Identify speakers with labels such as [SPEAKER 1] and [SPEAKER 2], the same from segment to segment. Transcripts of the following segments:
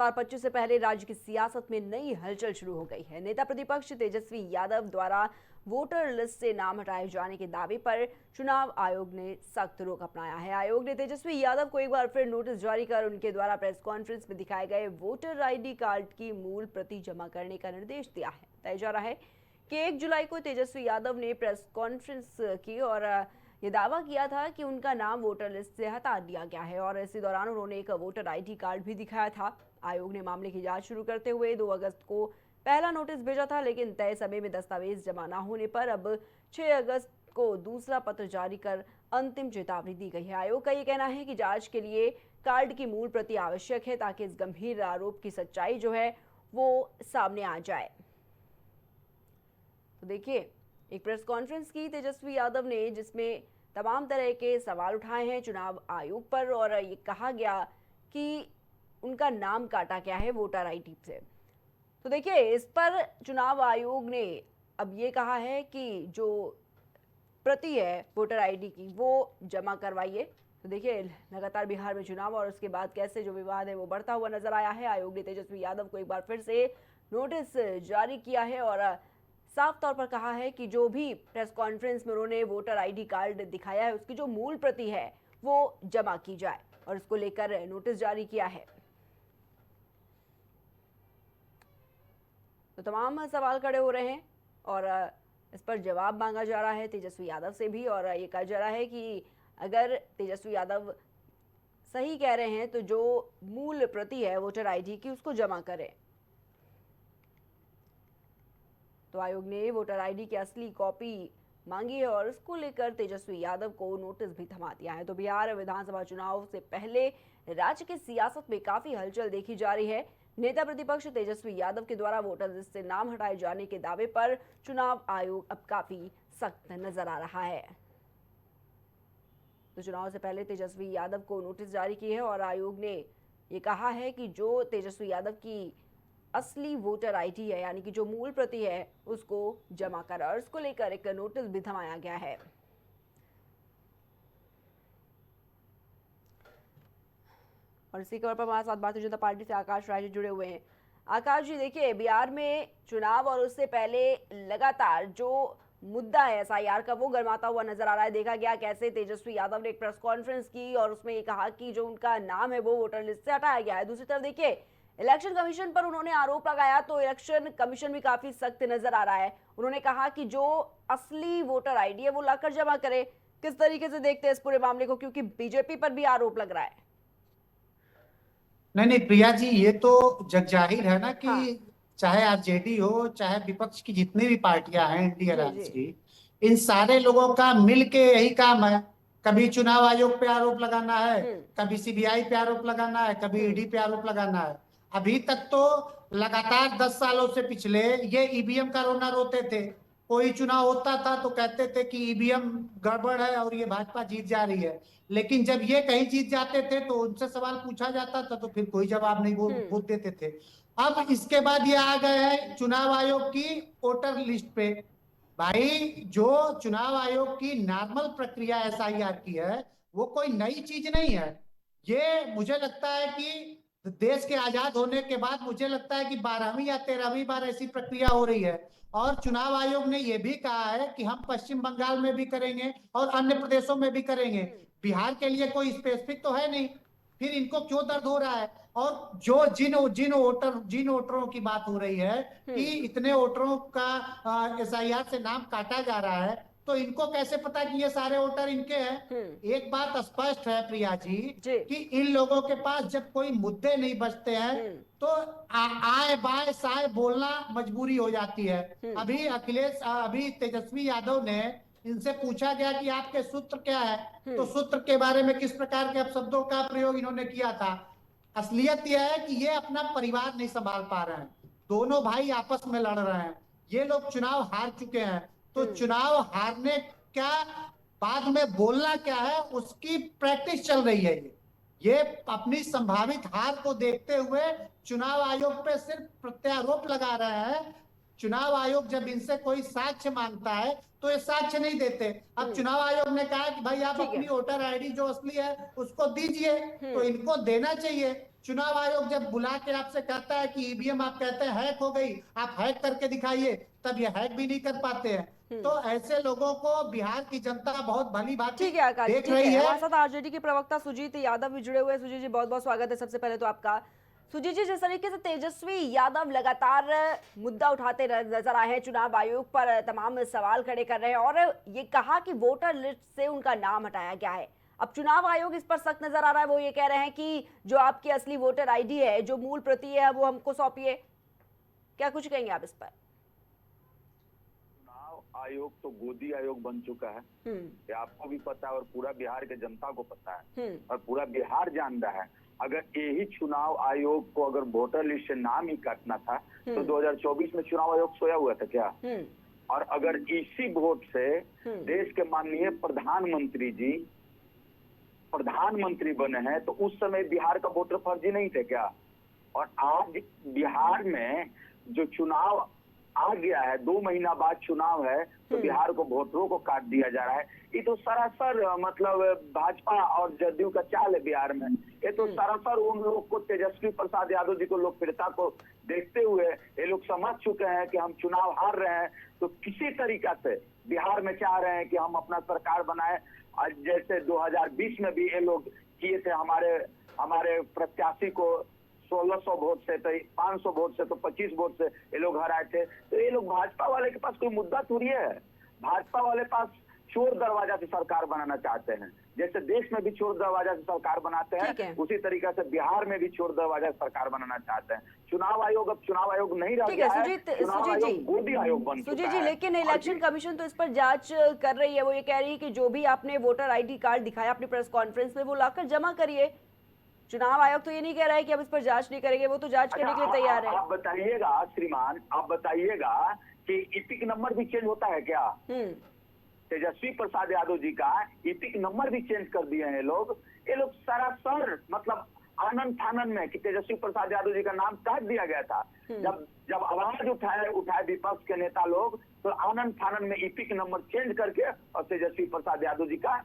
[SPEAKER 1] 2025 से पहले राज्य की सियासत में नई हलचल शुरू हो गई है। नेता प्रतिपक्ष तेजस्वी यादव द्वारा वोटर लिस्ट से नाम हटाए जाने के दावे पर चुनाव आयोग ने सख्त रुख अपनाया है। आयोग ने तेजस्वी यादव को एक बार फिर नोटिस जारी कर उनके द्वारा प्रेस कॉन्फ्रेंस में दिखाए गए वोटर आईडी कार्ड की मूल प्रति जमा करने का निर्देश दिया है। बताया जा रहा है कि 1 जुलाई को तेजस्वी यादव ने प्रेस कॉन्फ्रेंस की और ये दावा किया था कि उनका नाम वोटर लिस्ट से हटा दिया गया है और इसी दौरान उन्होंने एक वोटर आईडी कार्ड भी दिखाया था। आयोग ने मामले की जांच शुरू करते हुए 2 अगस्त को पहला नोटिस भेजा था, लेकिन तय समय में दस्तावेज जमा न होने पर अब 6 अगस्त को दूसरा पत्र जारी कर अंतिम चेतावनी दी गई है। आयोग का ये कहना है कि जांच के लिए कार्ड की मूल प्रति आवश्यक है ताकि इस गंभीर आरोप की सच्चाई जो है वो सामने आ जाए। तो देखिए, एक प्रेस कॉन्फ्रेंस की तेजस्वी यादव ने, जिसमें तमाम तरह के सवाल उठाए हैं चुनाव आयोग पर और ये कहा गया कि उनका नाम काटा गया है वोटर आईडी से। तो देखिए, इस पर चुनाव आयोग ने अब ये कहा है कि जो प्रति है वोटर आईडी की वो जमा करवाइए। तो देखिए, लगातार बिहार में चुनाव और उसके बाद कैसे जो विवाद है वो बढ़ता हुआ नजर आया है। आयोग ने तेजस्वी यादव को एक बार फिर से नोटिस जारी किया है और साफ तौर पर कहा है कि जो भी प्रेस कॉन्फ्रेंस में उन्होंने वोटर आईडी कार्ड दिखाया है उसकी जो मूल प्रति है वो जमा की जाए और इसको लेकर नोटिस जारी किया है। तो तमाम सवाल खड़े हो रहे हैं और इस पर जवाब मांगा जा रहा है तेजस्वी यादव से भी और ये कहा जा रहा है कि अगर तेजस्वी यादव सही कह रहे हैं तो जो मूल प्रति है वोटर आईडी की उसको जमा करें। तो आयोग ने वोटर आईडी की असली कॉपी मांगी है और इसको लेकर तेजस्वी यादव को नोटिस भी थमा दिया है। तो बिहार विधानसभा चुनाव से पहले राज्य की सियासत में काफी हलचल देखी जा रही है। नेता प्रतिपक्ष तेजस्वी यादव के द्वारा वोटर लिस्ट से नाम हटाए जाने के दावे पर चुनाव आयोग अब काफी सख्त नजर आ रहा है। तो चुनाव से पहले तेजस्वी यादव को नोटिस जारी की है और आयोग ने ये कहा है कि जो तेजस्वी यादव की असली वोटर आईडी है, यानी कि जो मूल प्रति है, उसको जमा कर और इसको लेकर एक नोटिस भी थमाया गया है। और इसी खबर पर हमारे साथ भारतीय जनता पार्टी से आकाश राय जी जुड़े हुए हैं। आकाश जी, देखिए, बिहार में चुनाव और उससे पहले लगातार जो मुद्दा है एसआईआर का वो गर्माता हुआ नजर आ रहा है। देखा गया कैसे तेजस्वी यादव ने एक प्रेस कॉन्फ्रेंस की और उसमें ये कहा कि जो उनका नाम है वो वोटर लिस्ट से हटाया गया है। दूसरी तरफ देखिए, इलेक्शन कमीशन पर उन्होंने आरोप लगाया तो इलेक्शन कमीशन भी काफी सख्त नजर आ रहा है। उन्होंने कहा कि जो असली वोटर आईडी है वो लाकर जमा करे। किस तरीके से देखते हैं इस पूरे मामले को, क्योंकि बीजेपी पर भी आरोप लग रहा है?
[SPEAKER 2] नहीं नहीं प्रिया जी, ये तो जग जाहिर है ना कि
[SPEAKER 1] हाँ
[SPEAKER 2] चाहे आरजेडी हो, चाहे विपक्ष की जितनी भी पार्टियां हैं इंडिया
[SPEAKER 1] जी
[SPEAKER 2] अलायंस
[SPEAKER 1] जी
[SPEAKER 2] की, इन सारे लोगों का मिल के यही काम है। कभी चुनाव आयोग पे आरोप लगाना है,
[SPEAKER 1] हम्म
[SPEAKER 2] कभी सीबीआई पे आरोप लगाना है, कभी
[SPEAKER 1] हम्म
[SPEAKER 2] ईडी पे आरोप लगाना है। अभी तक तो लगातार 10 सालों से पिछले ये ईवीएम का रोना रोते थे। कोई चुनाव होता था तो कहते थे कि ईवीएम गड़बड़ है और ये भाजपा जीत जा रही है। लेकिन जब ये कहीं जीत जाते थे तो उनसे सवाल पूछा जाता था तो फिर कोई जवाब नहीं
[SPEAKER 1] हम्म
[SPEAKER 2] बोल देते थे। अब इसके बाद ये आ गए हैं चुनाव आयोग की वोटर लिस्ट पे। भाई, जो चुनाव आयोग की नॉर्मल प्रक्रिया एसआईआर की है वो कोई नई चीज नहीं है। ये मुझे लगता है कि देश के आजाद होने के बाद मुझे लगता है कि 12वीं या 13वीं बार ऐसी प्रक्रिया हो रही है। और चुनाव आयोग ने यह भी कहा है कि हम पश्चिम बंगाल में भी करेंगे और अन्य प्रदेशों में भी करेंगे।
[SPEAKER 1] हम्म
[SPEAKER 2] बिहार के लिए कोई स्पेसिफिक तो है नहीं, फिर इनको क्यों दर्द हो रहा है? और जो जिन वोटरों की बात हो रही है कि
[SPEAKER 1] हम्म
[SPEAKER 2] इतने वोटरों का एसआईआर से नाम काटा जा रहा है, तो इनको कैसे पता कि ये सारे वोटर इनके हैं?
[SPEAKER 1] हम्म
[SPEAKER 2] एक बात स्पष्ट है प्रिया जी
[SPEAKER 1] जी
[SPEAKER 2] कि इन लोगों के पास जब कोई मुद्दे नहीं बचते हैं
[SPEAKER 1] हम्म
[SPEAKER 2] तो आए बाय साए बोलना मजबूरी हो जाती है।
[SPEAKER 1] हम्म
[SPEAKER 2] अभी तेजस्वी यादव ने इनसे पूछा गया कि आपके सूत्र क्या है, तो
[SPEAKER 1] हम्म
[SPEAKER 2] सूत्र के बारे में किस प्रकार के अपशब्दों का प्रयोग इन्होंने किया था। असलियत यह है कि ये अपना परिवार नहीं संभाल पा रहे हैं। दोनों भाई आपस में लड़ रहे हैं। ये लोग चुनाव हार चुके हैं, तो
[SPEAKER 1] हम्म
[SPEAKER 2] चुनाव हारने क्या, बाद में बोलना क्या है, उसकी प्रैक्टिस चल रही है। ये अपनी संभावित हार को देखते हुए चुनाव आयोग पे सिर्फ प्रत्यारोप लगा रहे हैं। चुनाव आयोग जब इनसे कोई साक्ष्य मांगता है तो ये साक्ष्य नहीं देते। अब
[SPEAKER 1] हम्म
[SPEAKER 2] चुनाव आयोग ने कहा कि भाई आप
[SPEAKER 1] ठीक है।
[SPEAKER 2] अपनी वोटर आईडी जो असली है उसको दीजिए, तो इनको देना चाहिए। चुनाव आयोग जब बुला के आपसे कहता है कि ईवीएम, आप कहते हैं हैक हो गई, आप हैक करके दिखाइए, तब ये हैक भी नहीं कर पाते हैं। तो ऐसे लोगों को बिहार की जनता बहुत भली भांति
[SPEAKER 1] ठीक है आकाश जी,
[SPEAKER 2] देख
[SPEAKER 1] ठीक
[SPEAKER 2] रही
[SPEAKER 1] है।
[SPEAKER 2] है।
[SPEAKER 1] हमारे साथ आरजेडी के प्रवक्ता सुजीत यादव भी जुड़े हुए हैं। सुजीत जी, बहुत बहुत स्वागत है सबसे पहले तो आपका। सुजीत जी, जिस तरीके से तेजस्वी यादव लगातार मुद्दा उठाते नजर आए हैं, चुनाव आयोग पर तमाम सवाल खड़े कर रहे हैं और ये कहा कि वोटर लिस्ट से उनका नाम हटाया गया है। अब चुनाव आयोग इस पर सख्त नजर आ रहा है। वो ये कह रहे हैं कि जो आपकी असली वोटर आईडी है, जो मूल प्रति है, वो हमको सौंपिए। क्या कुछ कहेंगे आप इस पर?
[SPEAKER 3] चुनाव आयोग तो गोदी आयोग बन चुका है, ये आपको भी पता है और पूरा बिहार के जनता को पता है और पूरा बिहार जान रहा है। अगर यही चुनाव आयोग को अगर वोटर लिस्ट से नाम ही काटना था तो 2024 में चुनाव आयोग सोया हुआ था क्या? और अगर इसी वोट से देश के माननीय प्रधानमंत्री जी प्रधानमंत्री बने हैं तो उस समय बिहार का वोटर फर्जी नहीं थे क्या? और आज बिहार में जो चुनाव आ गया है, 2 महीना बाद चुनाव है, तो बिहार को वोटरों को काट दिया जा रहा है। ये तो सरासर मतलब भाजपा और जदयू का चाल है बिहार में। ये तो सरासर उन लोग को, तेजस्वी प्रसाद यादव जी को, लोकप्रियता को देखते हुए ये लोग समझ चुके हैं कि हम चुनाव हार रहे हैं, तो किसी तरीका से बिहार में चाह रहे हैं कि हम अपना सरकार बनाए। आज जैसे 2020 में भी ये लोग किए थे, हमारे प्रत्याशी को 1600 वोट से, तो 500 वोट से, तो 25 वोट से ये लोग हराए थे। तो ये लोग, भाजपा वाले के पास कोई मुद्दा थोड़ी है। भाजपा वाले पास चोर दरवाजा से सरकार बनाना चाहते हैं। जैसे देश में भी चोर दरवाजा से सरकार बनाते हैं, उसी तरीके से बिहार में भी चोर दरवाजा से सरकार बनाना चाहते हैं। चुनाव आयोग अब चुनाव आयोग नहीं रह गया है, चुनाव आयोग गोदी आयोग बन चुका है।
[SPEAKER 1] सुजीत जी, लेकिन इलेक्शन कमीशन तो इस पर जांच कर रही है। वो ये कह रही है कि जो भी आपने वोटर आईडी कार्ड दिखाया अपनी प्रेस कॉन्फ्रेंस में, वो लाकर जमा करिए। चुनाव आयोग तो ये नहीं कह रहा है कि अब इस पर जांच नहीं करेंगे, वो तो जांच करने के लिए तैयार है।
[SPEAKER 3] आप बताइएगा श्रीमान, आप बताइएगा कि इपिक नंबर भी चेंज होता है क्या? तेजस्वी प्रसाद यादव जी का इपिक नंबर भी चेंज कर दिए हैं ये लोग। सरासर मतलब आनंद फानन में कि तेजस्वी प्रसाद यादव जी का नाम काट दिया गया था। जब आवाज उठाए विपक्ष के नेता लोग, तो आनंद फानन में इपिक नंबर चेंज करके और तेजस्वी प्रसाद यादव जी का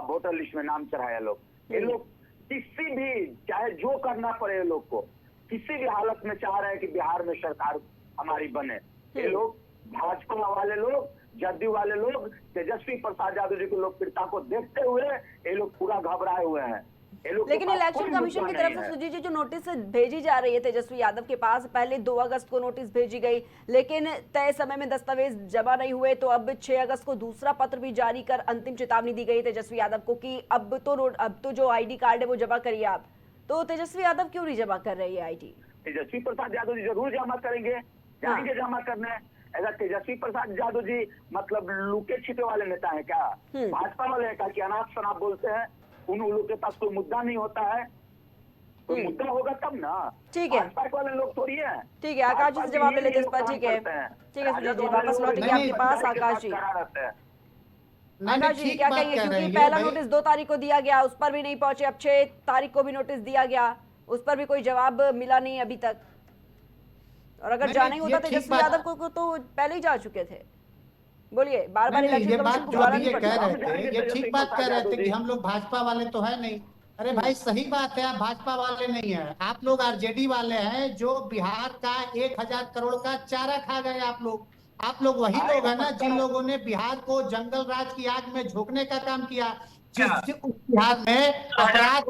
[SPEAKER 3] वोटर लिस्ट में नाम चढ़ाया लोग। ये लोग किसी भी, चाहे जो करना पड़े, ये लोग को किसी भी हालत में चाह रहे हैं कि बिहार में सरकार हमारी बने। ये लोग, भाजपा वाले लोग, जदयू वाले लोग, तेजस्वी प्रसाद यादव जी की लोकप्रियता को देखते हुए ये लोग पूरा घबराए हुए हैं।
[SPEAKER 1] लेकिन इलेक्शन कमीशन की तरफ से सुजीत जी जो नोटिस भेजी जा रही है तेजस्वी यादव के पास, पहले 2 अगस्त को नोटिस भेजी गई, लेकिन तय समय में दस्तावेज जमा नहीं हुए, तो अब 6 अगस्त को दूसरा पत्र भी जारी कर अंतिम चेतावनी दी गई तेजस्वी यादव को कि अब तो जो आईडी कार्ड है वो जमा करिए आप। तो तेजस्वी यादव क्यों नहीं जमा कर रही है आईडी?
[SPEAKER 3] तेजस्वी प्रसाद यादव जी जरूर जमा करेंगे, जाएंगे जमा करने। ऐसा तेजस्वी प्रसाद यादव जी मतलब लुके छिपे वाले नेता है क्या? भाजपा वाले है क्या कि अनाप शनाप बोलते हैं? उन लोगों के पास कोई मुद्दा नहीं होता है, कोई मुद्दा होगा तब ना।
[SPEAKER 1] ठीक है,
[SPEAKER 3] भाजपा वाले लोग थोड़ी है।
[SPEAKER 1] ठीक है, आकाश जी से जवाब ले लेते हैं इस पर। ठीक है, ठीक है सुजीत जी, वापस लौटेंगे आपके पास। आकाश जी, आकाश जी क्या कहेंगे, क्योंकि पहला नोटिस 2 तारीख को दिया गया, उस पर भी नहीं पहुंचे। अब 6 तारीख को भी नोटिस दिया गया, उस पर भी कोई जवाब मिला नहीं अभी तक। और अगर जाना ही होता तेजस्वी यादव को तो पहले ही जा चुके थे। बोलिए, बार-बार
[SPEAKER 2] ये बात जो अभी ये कह रहे थे, ये ठीक बात कह रहे थे कि हम लोग भाजपा वाले तो है नहीं। अरे भाई सही बात है, आप भाजपा वाले नहीं है, आप लोग आरजेडी वाले हैं, जो बिहार का 1000 करोड़ का चारा खा गए आप लोग वही लोग हैं ना जिन लोगों ने बिहार को जंगल राज की आग में झोंकने का काम किया। जिस बिहार में अपराध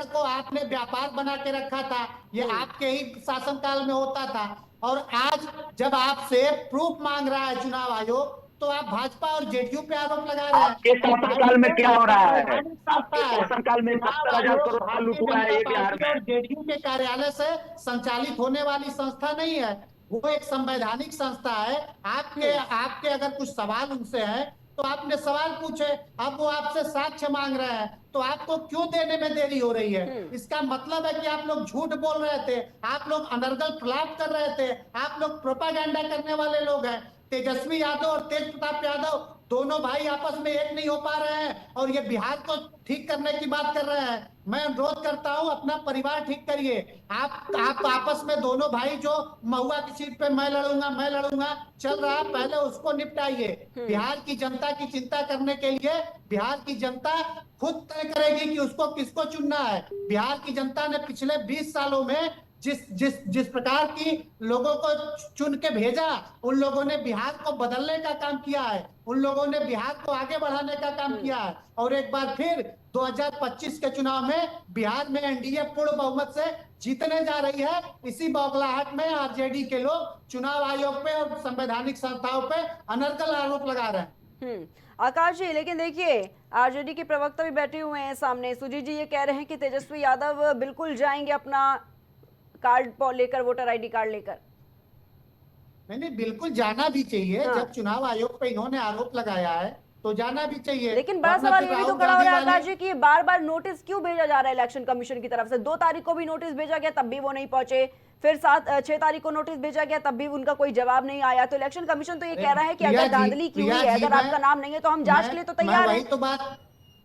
[SPEAKER 2] को आपने व्यापार बना के रखा था, ये आपके ही शासनकाल में होता था। और आज जब आपसे प्रूफ मांग रहा है चुनाव आयोग, तो आप भाजपा और जेडीयू पे आरोप लगा रहे हैं।
[SPEAKER 3] आपके शासनकाल में क्या हो रहा है? आपके शासनकाल में 70,000 करोड़ का लूट हुआ है बिहार में।
[SPEAKER 2] जेडीयू के कार्यालय से संचालित होने वाली संस्था नहीं है, वो एक संवैधानिक संस्था है। आपके अगर कुछ सवाल उनसे है तो आपने सवाल पूछे, अब वो आपसे साक्ष्य मांग रहे हैं, तो आपको क्यों देने में देरी हो रही है? इसका मतलब है कि आप लोग झूठ बोल रहे थे, आप लोग अनर्गल प्रलाप कर रहे थे, आप लोग प्रोपागेंडा करने वाले लोग हैं। तेजस्वी यादव और तेज प्रताप यादव दोनों भाई आपस में एक नहीं हो पा रहे हैं और ये बिहार को ठीक करने की बात कर रहे हैं। मैं अनुरोध करता हूं अपना परिवार ठीक करिए। आप आपस में दोनों भाई जो महुआ की सीट पे मैं लड़ूंगा चल रहा, पहले उसको निपटाइए। बिहार की जनता की चिंता करने के लिए बिहार की जनता खुद तय करेगी कि उसको किसको चुनना है। बिहार की जनता ने पिछले 20 सालों में जिस प्रकार की लोगों को चुन के भेजा, उन लोगों ने बिहार को बदलने का काम किया है, उन लोगों ने बिहार को आगे बढ़ाने का काम किया है। और एक बार फिर 2025 के चुनाव में बिहार में एनडीए पूर्ण बहुमत से जीतने जा रही है। इसी बौखलाहट में आरजेडी के लोग चुनाव आयोग पे और संवैधानिक संस्थाओं पे अनर्गल आरोप लगा रहे हैं।
[SPEAKER 1] आकाश जी, लेकिन देखिए आरजेडी के प्रवक्ता भी बैठे हुए हैं सामने। सुजीत जी ये कह रहे हैं कि तेजस्वी यादव बिल्कुल जाएंगे अपना कार्ड लेकर, वोटर आईडी कार्ड लेकर।
[SPEAKER 2] नहीं, बिल्कुल जाना भी चाहिए।
[SPEAKER 1] हाँ।
[SPEAKER 2] जब चुनाव आयोग पे इन्होंने आरोप लगाया है तो जाना भी चाहिए।
[SPEAKER 1] लेकिन बड़ा सवाल ये भी तो खड़ा हो रहा है आकाश जी कि बार बार नोटिस क्यों भेजा जा रहा है इलेक्शन कमीशन की तरफ से। 2 तारीख को भी नोटिस भेजा गया, तब भी वो नहीं पहुंचे। फिर 6 तारीख को नोटिस भेजा गया, तब भी उनका कोई जवाब नहीं आया। तो इलेक्शन कमीशन तो ये कह रहा है कि अगर धांधली की हुई है, अगर आपका नाम नहीं है तो हम जांच के लिए तो तैयार हैं।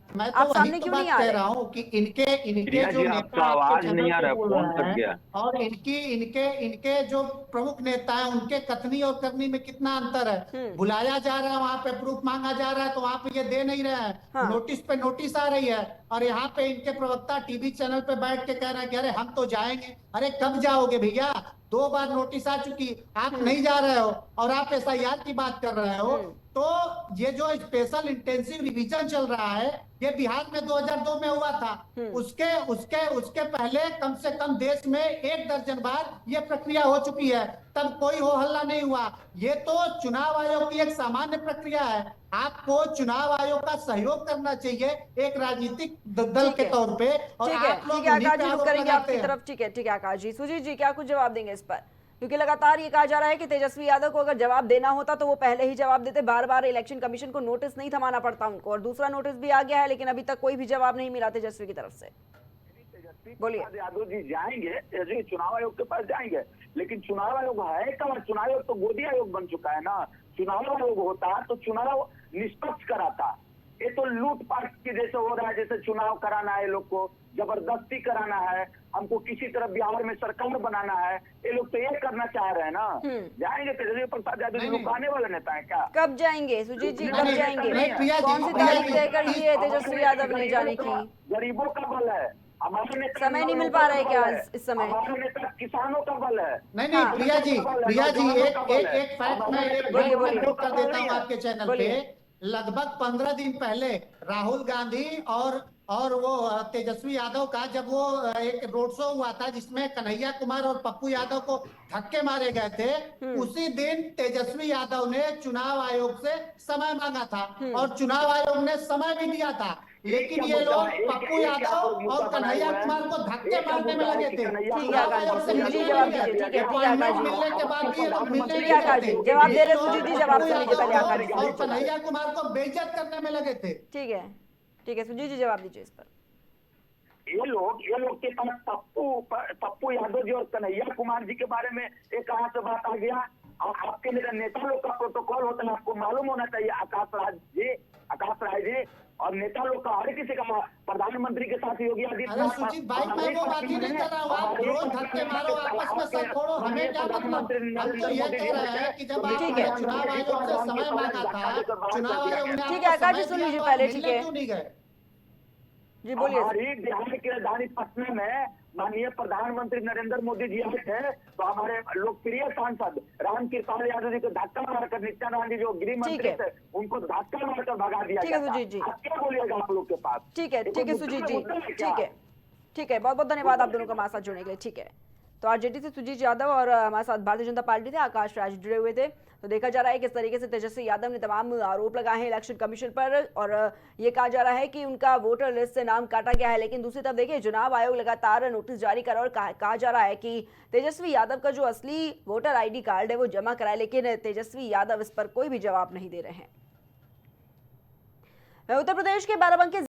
[SPEAKER 2] मैं
[SPEAKER 1] आप
[SPEAKER 2] तो
[SPEAKER 1] सामने
[SPEAKER 2] वही तो
[SPEAKER 1] क्यों
[SPEAKER 2] बात
[SPEAKER 1] नहीं आ
[SPEAKER 2] कह
[SPEAKER 1] रहे?
[SPEAKER 2] रहा हूँ कि इनके जो
[SPEAKER 3] जी,
[SPEAKER 2] नेता
[SPEAKER 3] आपका आवाज नहीं आ रहा,
[SPEAKER 2] बोल
[SPEAKER 3] फोन
[SPEAKER 2] रहे
[SPEAKER 3] कट
[SPEAKER 2] हैं
[SPEAKER 3] गया।
[SPEAKER 2] और इनके जो प्रमुख नेता हैं उनके कथनी और करनी में कितना अंतर है। बुलाया जा रहा है, वहां पे प्रूफ मांगा जा रहा है तो वहां पे ये दे नहीं रहे हैं।
[SPEAKER 1] हाँ।
[SPEAKER 2] नोटिस पे नोटिस आ रही है और यहाँ पे इनके प्रवक्ता टीवी चैनल पे बैठ के कह रहे हैं कि अरे हम तो जाएंगे। अरे कब जाओगे भैया? 2 बार नोटिस आ चुकी, आप नहीं जा रहे हो और आप एसआईआर की बात कर रहे हो। तो ये जो स्पेशल इंटेंसिव रिवीजन चल रहा है, ये बिहार में 2002 में हुआ था। उसके पहले कम से कम देश में 1 दर्जन बार ये प्रक्रिया हो चुकी है, तब कोई हो हल्ला नहीं हुआ। ये तो चुनाव आयोग की एक सामान्य प्रक्रिया है। आपको चुनाव आयोग का सहयोग करना चाहिए एक राजनीतिक दल के तौर पे। और आप लोग
[SPEAKER 1] आकाश जी रुक करेंगे आपकी तरफ। ठीक है आकाश जी। सुजीत जी क्या कुछ जवाब देंगे इस पर? क्योंकि लगातार ये कहा जा रहा है कि तेजस्वी यादव को अगर जवाब देना होता तो वो पहले ही जवाब देते, बार बार इलेक्शन कमीशन को नोटिस नहीं थमाना पड़ता उनको। और दूसरा नोटिस भी आ गया है लेकिन अभी तक कोई भी जवाब नहीं मिला तेजस्वी की तरफ से। बोलिए।
[SPEAKER 3] यादव जी जाएंगे, चुनाव आयोग के पास जाएंगे, लेकिन चुनाव आयोग है कहाँ? चुनाव आयोग तो गोदी आयोग बन चुका है ना। चुनाव आयोग होता तो चुनाव निष्पक्ष कराता। ये तो लूटपाट के जैसे हो रहा है, जैसे चुनाव कराना है लोग को, जबरदस्ती कराना है, हमको किसी तरह बिहार में सरकार बनाना है। ये लोग तो ये करना चाह रहे हैं ना। जाएंगे तेजस्वी प्रसाद यादव जी रुकाने वाले नेता है क्या?
[SPEAKER 1] कब जाएंगे सुजीत जी, कब जाएंगे?
[SPEAKER 2] कौन
[SPEAKER 1] सी तारीख तय कर दी है तेजस्वी यादव ने जाने की?
[SPEAKER 3] गरीबों का बल है, हमारे नेता
[SPEAKER 1] समय नहीं मिल पा रहा है क्या इस समय?
[SPEAKER 3] हमारे नेता किसानों का बल है।
[SPEAKER 2] नहीं प्रिया जी एक फैक्ट मैं नोट कर देता हूँ आपके चैनल पे। लगभग 15 दिन पहले राहुल गांधी और वो तेजस्वी यादव का जब वो एक रोड शो हुआ था जिसमें कन्हैया कुमार और पप्पू यादव को धक्के मारे गए थे, उसी दिन तेजस्वी यादव ने चुनाव आयोग से समय मांगा था और चुनाव आयोग ने समय भी दिया था। लेकिन ये लोग पप्पू यादव और कन्हैया कुमार को धक्के मारने में लगे थे। मिलने के बाद भी ये लोग मिलने नहीं गए थे।
[SPEAKER 1] जवाब दे रहे सुजीत जी, जवाब सुन लीजिए पहले आकाश जी।
[SPEAKER 2] और कन्हैया कुमार को बेइज्जत करने में लगे थे।
[SPEAKER 1] ठीक है सुजीत जी जवाब दीजिए इस पर।
[SPEAKER 3] ये लोग के पास पप्पू यादव जी और कन्हैया कुमार जी के बारे में एक कहां से बात आ गया। और आपके नेता लोग का प्रोटोकॉल होता है, आपको मालूम होना चाहिए। आकाश राय जी और नेता लोग का हर किसी का, प्रधानमंत्री के साथ योगी आदित्यनाथ।
[SPEAKER 2] सुजीत भाई मैं वो बात ही नहीं कर रहा हूँ। आप रोज धक्के मारो, आपस में सब छोड़ो, हमें क्या मतलब? हम तो ये कह रहे हैं कि जब आपने चुनाव आयोग से समय मांगा था, चुनाव आयोग ने
[SPEAKER 1] ठीक है आकाश जी सुन लीजिए पहले। ठीक है
[SPEAKER 2] क्यों नहीं गए?
[SPEAKER 1] जी बोलिए।
[SPEAKER 3] हमारी बिहार की राजधानी पटना में माननीय प्रधानमंत्री नरेंद्र मोदी जी आए थे, तो हमारे लोकप्रिय सांसद रामकृपाल यादव जी को धक्का मारकर, नित्यानंद जी जो गृह मंत्री थे उनको धक्का मारकर भगा दिया गया।
[SPEAKER 1] सुजीत जी
[SPEAKER 3] आप क्या बोलिएगा आप लोग के पास?
[SPEAKER 1] ठीक है सुजीत जी, ठीक है बहुत बहुत धन्यवाद आप दोनों का हमारे साथ जुड़ने के लिए। ठीक है, तो आरजेडी से सुजीत यादव और हमारे साथ भारतीय जनता पार्टी से आकाश राज जुड़े हुए थे। तो देखा जा रहा है किस तरीके से तेजस्वी यादव ने तमाम आरोप लगाए हैं इलेक्शन कमीशन पर और ये कहा जा रहा है कि उनका वोटर लिस्ट से नाम काटा गया है। लेकिन दूसरी तरफ देखिए चुनाव आयोग लगातार नोटिस जारी कर और कहा जा रहा है कि तेजस्वी यादव का जो असली वोटर आईडी कार्ड है वो जमा कराए, लेकिन तेजस्वी यादव इस पर कोई भी जवाब नहीं दे रहे हैं। उत्तर प्रदेश के बाराबंकी